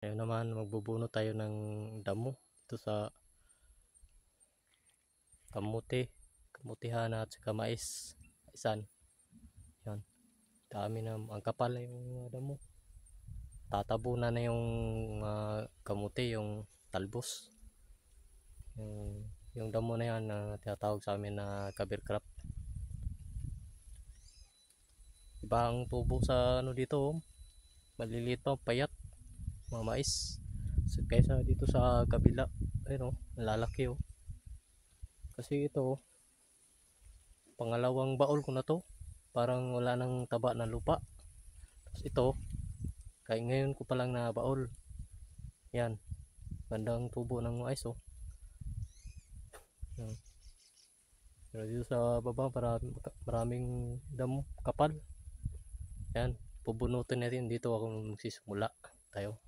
Ngayon naman magbubuno tayo ng damo dito sa kamutihan at saka maisan. Yan, dami na, ang kapal na yung damo. Tatabunan na yung kamuti, yung talbos. Yung damo na yan na tinatawag sa amin na cover crop. Iba ang tubo sa ano dito, maliliit pa, payat, mga mais. So, kaysa dito sa kabila, ayun malalaki Kasi ito, pangalawang baol ko na to. Parang wala nang taba na lupa. Tapos ito, kaya ngayon ko palang na baol. Yan, gandang tubo ng mais Yan. Pero dito sa baba, maraming damo, kapal. Yan, pubunutin natin. Dito ako magsisimula tayo.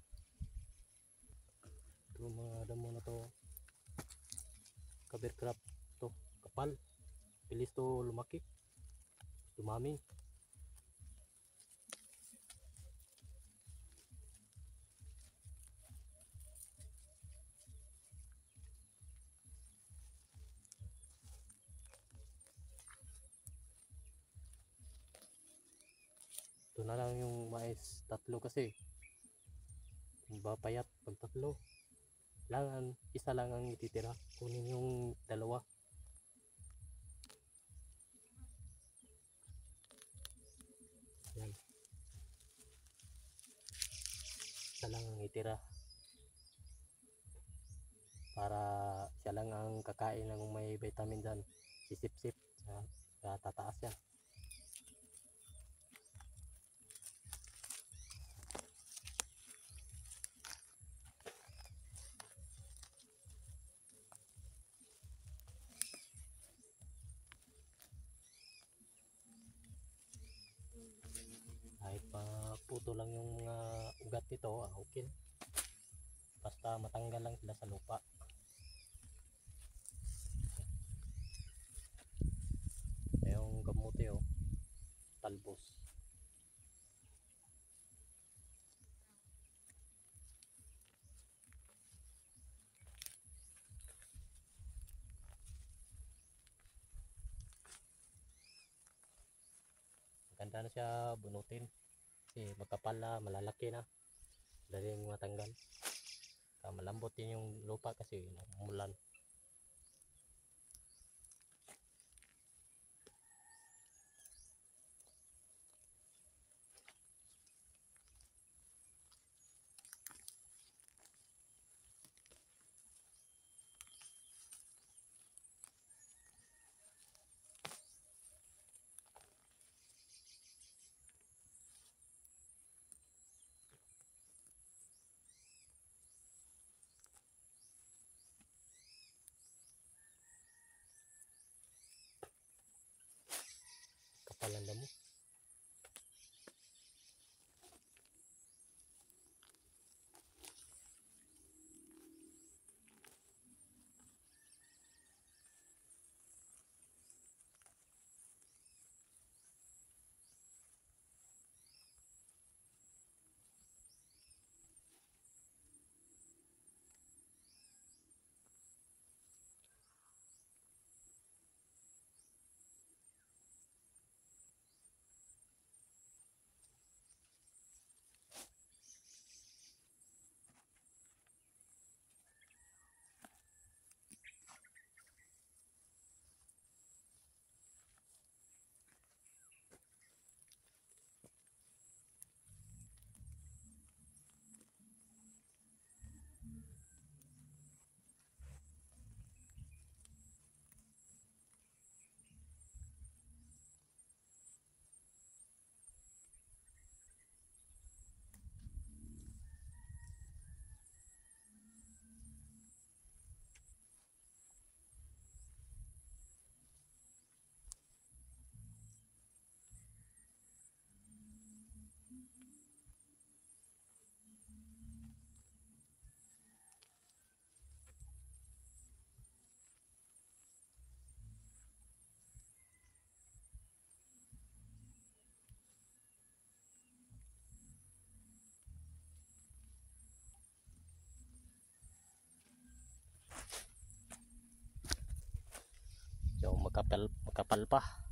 Ito mga damo na to, cover crop to, kapal. Bilis to lumaki, dumami. Ito na lang yung mais, tatlo kasi. Payat pag tatlo. Isa lang ang ititira. Kunin yung dalawa. Yan. Isa lang ang itira. Para siya lang ang kakain ng may vitamin dyan. Sisip-sip. Tataas yan. Kahit pa puto lang yung mga ugat nito, okay. Basta matanggal lang sila sa lupa. Yung kamuti talbos. Maganda na siya bunutin. Kasi magkapal na, malalaki na. Daling matanggal. Malambot din yung lupa kasi umulan. makapal pa.